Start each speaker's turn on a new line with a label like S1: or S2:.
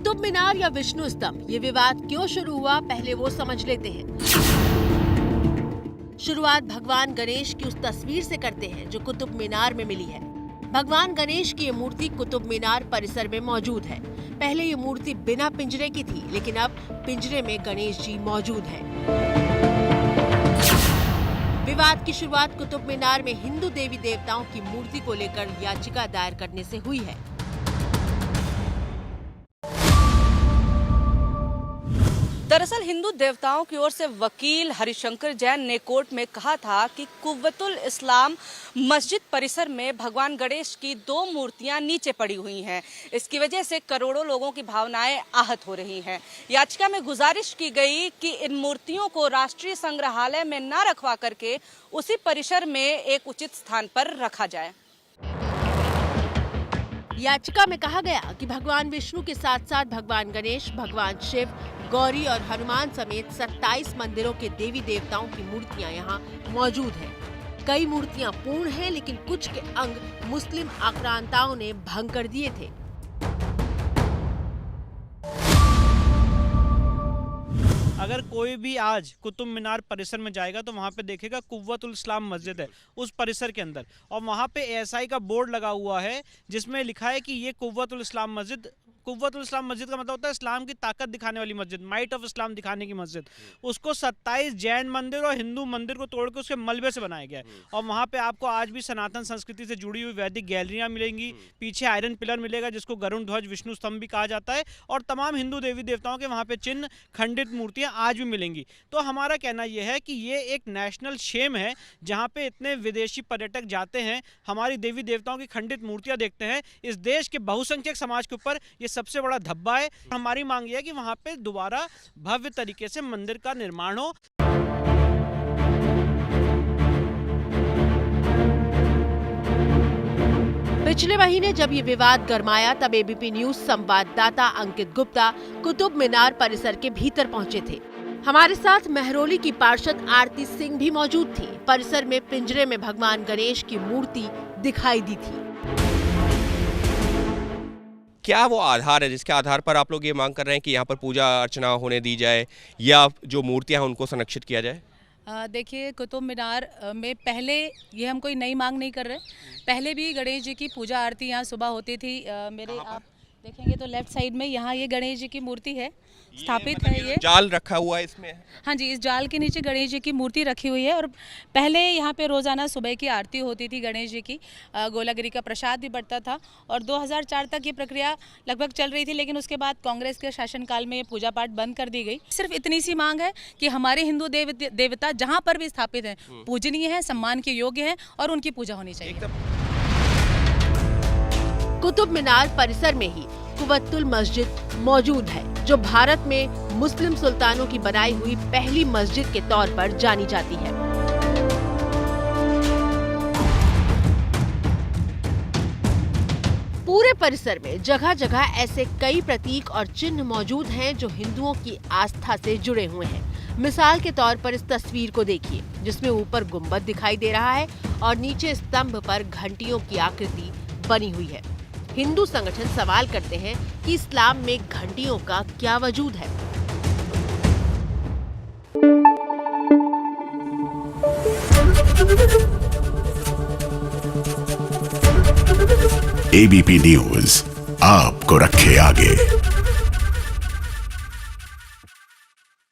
S1: कुतुब मीनार या विष्णु स्तंभ, ये विवाद क्यों शुरू हुआ, पहले वो समझ लेते हैं। शुरुआत भगवान गणेश की उस तस्वीर से करते हैं जो कुतुब मीनार में मिली है। भगवान गणेश की ये मूर्ति कुतुब मीनार परिसर में मौजूद है। पहले ये मूर्ति बिना पिंजरे की थी, लेकिन अब पिंजरे में गणेश जी मौजूद हैं। विवाद की शुरुआत कुतुब मीनार में हिंदू देवी देवताओं की मूर्ति को लेकर याचिका दायर करने से हुई है।
S2: दरअसल हिंदू देवताओं की ओर से वकील हरिशंकर जैन ने कोर्ट में कहा था कि कुव्वतुल इस्लाम मस्जिद परिसर में भगवान गणेश की 2 मूर्तियां नीचे पड़ी हुई हैं। इसकी वजह से करोड़ों लोगों की भावनाएं आहत हो रही हैं। याचिका में गुजारिश की गई कि इन मूर्तियों को राष्ट्रीय संग्रहालय में न रखवा करके उसी परिसर में एक उचित स्थान पर रखा जाए।
S1: याचिका में कहा गया कि भगवान विष्णु के साथ साथ भगवान गणेश, भगवान शिव, गौरी और हनुमान समेत 27 मंदिरों के देवी देवताओं की मूर्तियां यहां मौजूद हैं। कई मूर्तियां पूर्ण हैं, लेकिन कुछ के अंग मुस्लिम आक्रांताओं ने भंग कर दिए थे।
S3: अगर कोई भी आज कुतुब मीनार परिसर में जाएगा तो वहाँ पे देखेगा कुव्वतुल इस्लाम मस्जिद है उस परिसर के अंदर, और वहाँ पे एएसआई का बोर्ड लगा हुआ है जिसमें लिखा है कि ये कुव्वतुल इस्लाम मस्जिद। कुव्वतुल इस्लाम मस्जिद का मतलब होता है इस्लाम की ताकत दिखाने वाली मस्जिद, माइट ऑफ इस्लाम दिखाने की मस्जिद। उसको 27 जैन मंदिर और हिंदू मंदिर को तोड़ के उसके मलबे से बनाया गया है। और वहाँ पे आपको आज भी सनातन संस्कृति से जुड़ी हुई वैदिक गैलरियाँ मिलेंगी। पीछे आयरन पिलर मिलेगा जिसको गरुड़ ध्वज विष्णु स्तंभ भी कहा जाता है, और तमाम हिंदू देवी देवताओं के वहाँ पे चिन्ह, खंडित मूर्तियाँ आज भी मिलेंगी। तो हमारा कहना यह है कि ये एक नेशनल शेम है जहाँ पे इतने विदेशी पर्यटक जाते हैं, हमारी देवी देवताओं की खंडित मूर्तियाँ देखते हैं। इस देश के बहुसंख्यक समाज के ऊपर ये सबसे बड़ा धब्बा है। हमारी मांग ये है कि वहां पे दोबारा भव्य तरीके से मंदिर का निर्माण हो।
S1: पिछले महीने जब ये विवाद गरमाया तब एबीपी न्यूज संवाददाता अंकित गुप्ता कुतुब मीनार परिसर के भीतर पहुंचे थे। हमारे साथ महरौली की पार्षद आरती सिंह भी मौजूद थी। परिसर में पिंजरे में भगवान गणेश की मूर्ति दिखाई दी थी।
S4: क्या वो आधार है जिसके आधार पर आप लोग ये मांग कर रहे हैं कि यहाँ पर पूजा अर्चना होने दी जाए या जो मूर्तियाँ हैं उनको संरक्षित किया जाए?
S5: देखिए, कुतुब मीनार में पहले ये हम कोई नई मांग नहीं कर रहे। पहले भी गणेश जी की पूजा आरती यहाँ सुबह होती थी। आप देखेंगे तो लेफ्ट साइड में यहाँ ये गणेश जी की मूर्ति है, स्थापित है। ये
S4: जाल रखा हुआ है इसमें?
S5: हाँ जी, इस जाल के नीचे गणेश जी की मूर्ति रखी हुई है। और पहले यहाँ पे रोजाना सुबह की आरती होती थी गणेश जी की, गोलागिरी का प्रसाद भी बढ़ता था। और 2004 तक ये प्रक्रिया लगभग चल रही थी, लेकिन उसके बाद कांग्रेस के शासनकाल में पूजा पाठ बंद कर दी गई। सिर्फ इतनी सी मांग है कि हमारे हिंदू देवता जहाँ पर भी स्थापित हैं पूजनीय है, सम्मान के योग्य है और उनकी पूजा होनी चाहिए।
S1: कुतुब मीनार परिसर में ही कुव्वतुल मस्जिद मौजूद है, जो भारत में मुस्लिम सुल्तानों की बनाई हुई पहली मस्जिद के तौर पर जानी जाती है। पूरे परिसर में जगह जगह ऐसे कई प्रतीक और चिन्ह मौजूद हैं जो हिंदुओं की आस्था से जुड़े हुए हैं। मिसाल के तौर पर इस तस्वीर को देखिए, जिसमें ऊपर गुंबद दिखाई दे रहा है और नीचे स्तंभ पर घंटियों की आकृति बनी हुई है। हिंदू संगठन सवाल करते हैं कि इस्लाम में घंटियों का क्या वजूद है।
S6: एबीपी न्यूज आपको रखे आगे।